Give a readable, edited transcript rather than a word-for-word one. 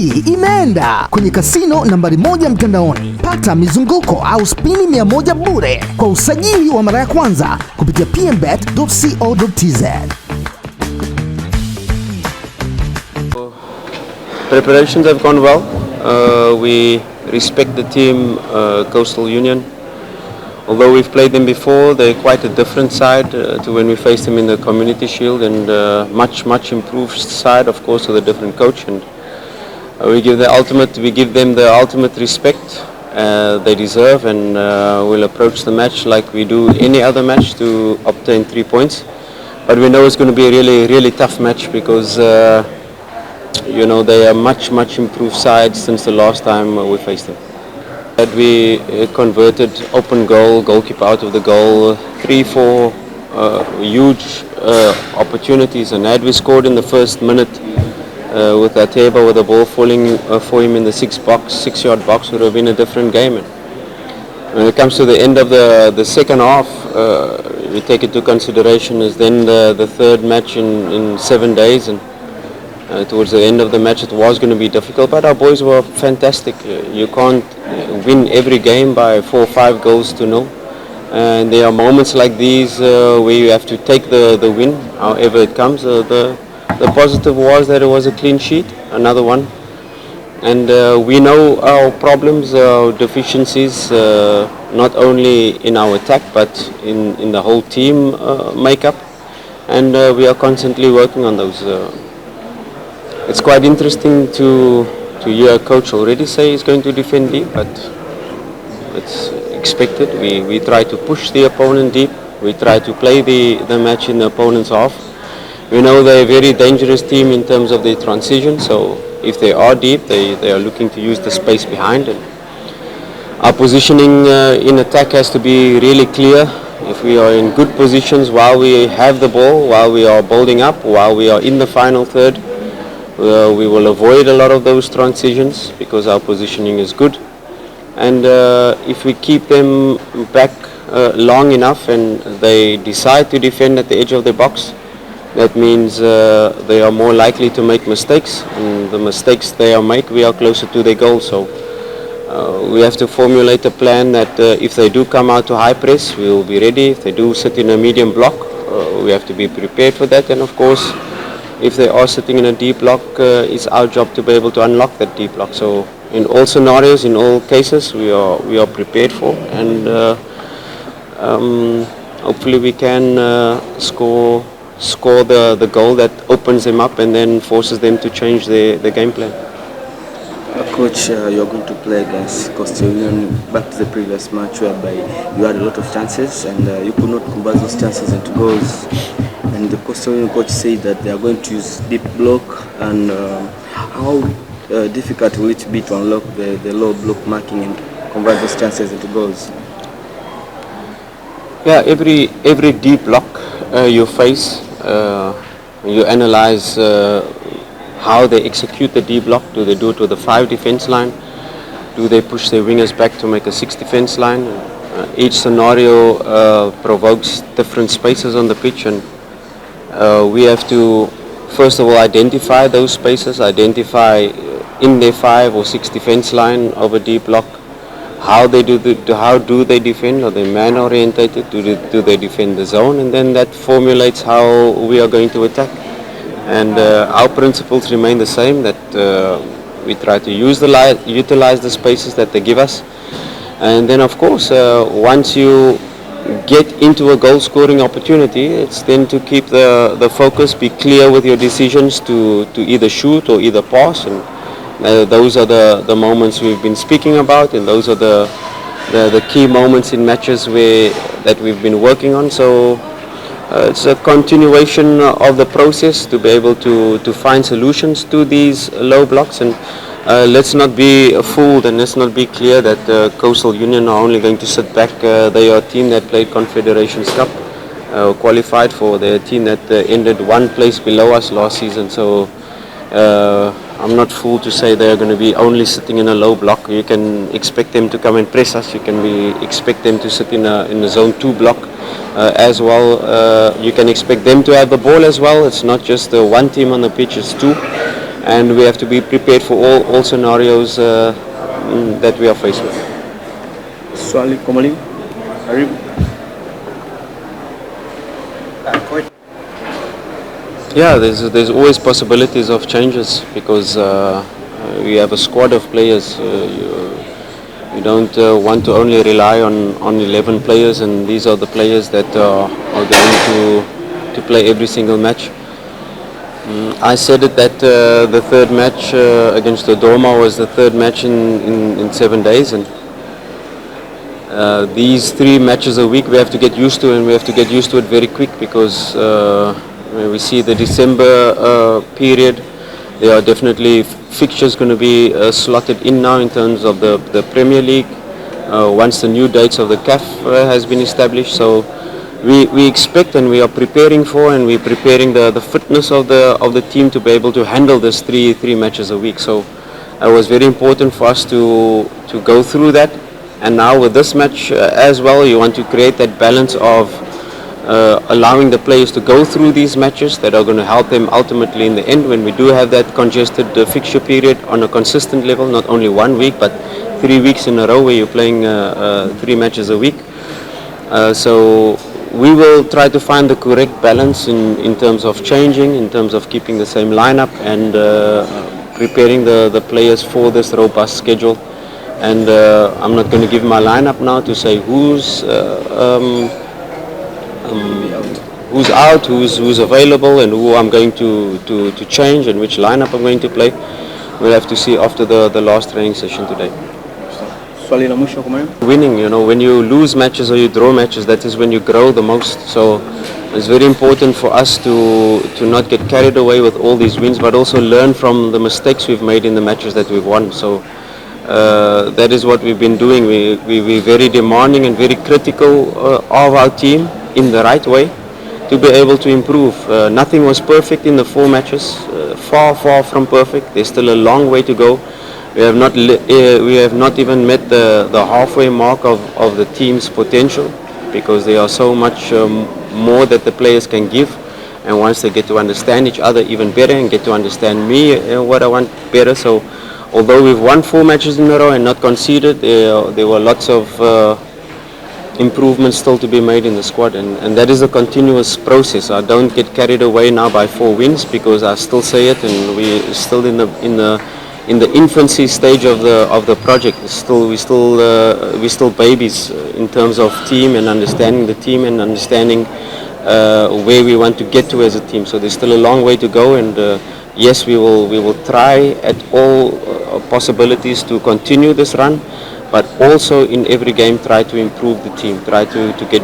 Hii imeenda kwenye kasino nambari 1 mtandaoni. Pata mizunguko au spini 100 bure kwa usajili wa mara ya kwanza kupitia PMBET.co.tz. Preparations have gone well. We respect the team, Coastal Union. Although we've played them before, they're quite a different side to when we faced them in the Community Shield, and much improved side, of course, with a different coach. And we give them the ultimate respect they deserve, and we'll approach the match like we do any other match to obtain 3 points. But we know it's going to be a really tough match because you know, they are much improved side since the last time we faced them. We converted open goal, goalkeeper out of the goal, 3-4 huge opportunities, and had we scored in the first minute with Ateba with the ball falling for him in the 6-yard box, would have been a different game. And when it comes to the end of the second half, we take into consideration is then the third match in 7 days, and towards the end of the match it was going to be difficult, but our boys were fantastic. You can't win every game by 4 or 5 goals to 0, and there are moments like these where you have to take the win however it comes. The positive was that it was a clean sheet, another one, and we know our problems, our deficiencies, not only in our attack but in the whole team makeup, and we are constantly working on those. It's quite interesting to hear a coach already say he's going to defend deep, but it's expected. We try to push the opponent deep. We try to play the match in the opponent's half. We know they're a very dangerous team in terms of their transition, so if they are deep, they are looking to use the space behind. And our positioning in attack has to be really clear. If we are in good positions while we have the ball, while we are building up, while we are in the final third, we will avoid a lot of those transitions because our positioning is good. And if we keep them back long enough and they decide to defend at the edge of the box, that means they are more likely to make mistakes, and the mistakes they make, we are closer to their goal. So we have to formulate a plan that if they do come out to high press, we will be ready. If they do sit in a medium block, we have to be prepared for that. And of course, if they are sitting in a deep block, it's our job to be able to unlock that deep block. So in all scenarios, in all cases, we are prepared for, and hopefully we can score the goal that opens them up and then forces them to change the game plan. Coach, you're going to play against Coastal Union. Back to the previous match whereby you had a lot of chances and you could not convert those chances into goals. And the Coastal Union coach said that they are going to use deep block. And how difficult will it be to unlock the low block marking and convert those chances into goals? Yeah, every deep block you face, you analyze how they execute the deep block. Do they do it with a 5 defense line? Do they push their wingers back to make a 6 defense line? Each scenario provokes different spaces on the pitch, and we have to first of all identify those spaces, identify in their 5 or 6 defense line of a deep block how do they defend? Are they man orientated? Do they defend the zone? And then that formulates how we are going to attack. And our principles remain the same, that we try to utilize the spaces that they give us. And then of course, once you get into a goal scoring opportunity, it's then to keep the focus, be clear with your decisions to either shoot or either pass. And those are the moments we've been speaking about, and those are the key moments in matches that we've been working on. So it's a continuation of the process to be able to find solutions to these low blocks. And let's not be fooled, and let's not be clear that Coastal Union are only going to sit back. They are a team that played Confederations Cup, qualified for. They're a team that ended 1 place below us last season. So I'm not fooled to say they're going to be only sitting in a low block. You can expect them to come and press us. You can expect them to sit in a zone 2 block as well. You can expect them to have the ball as well. It's not just one team on the pitch, it's 2. and we have to be prepared for all scenarios that we are faced with. Swali kwa mwalimu. Karibu. Yeah, there's always possibilities of changes because we have a squad of players. You don't want to only rely on 11 players, and these are the players that are going to play every single match. I said it that the third match against Dodoma was the third match in 7 days, and these 3 matches a week we have to get used to, and we have to get used to it very quick because when we see the December period, there are definitely fixtures going to be slotted in now in terms of the Premier League once the new dates of the CAF has been established. So we expect and we are preparing for, and we're preparing the fitness of the team to be able to handle this three matches a week. So it was very important for us to go through that. And now with this match as well, you want to create that balance of allowing the players to go through these matches that are going to help them ultimately in the end when we do have that congested fixture period on a consistent level, not only 1 week but 3 weeks in a row where you're playing 3 matches a week. So we will try to find the correct balance in terms of changing, in terms of keeping the same lineup and preparing the players for this robust schedule. And I'm not going to give my lineup now to say who's out, who's available, and who I'm going to change and which lineup I'm going to play. We'll have to see after the last training session today. Swali la mwisho kwa mwalimu. Winning, when you lose matches or you draw matches, that is when you grow the most. So it's very important for us to not get carried away with all these wins, but also learn from the mistakes we've made in the matches that we've won. So that is what we've been doing. We're very demanding and very critical of our team in the right way to be able to improve. Nothing was perfect in the 4 matches, far from perfect. There's still a long way to go. We have not even met the halfway mark of the team's potential because there are so much more that the players can give, and once they get to understand each other even better and get to understand me what I want better. So although we've won 4 matches in a row and not conceded, there were lots of improvements still to be made in the squad, and that is a continuous process. I don't get carried away now by 4 wins because I still say it, and we're still in the infancy stage of the project. We're still babies in terms of team and understanding the team and understanding where we want to get to as a team. So there's still a long way to go, and yes, we will try at all possibilities to continue this run, but also in every game try to improve the team, try to get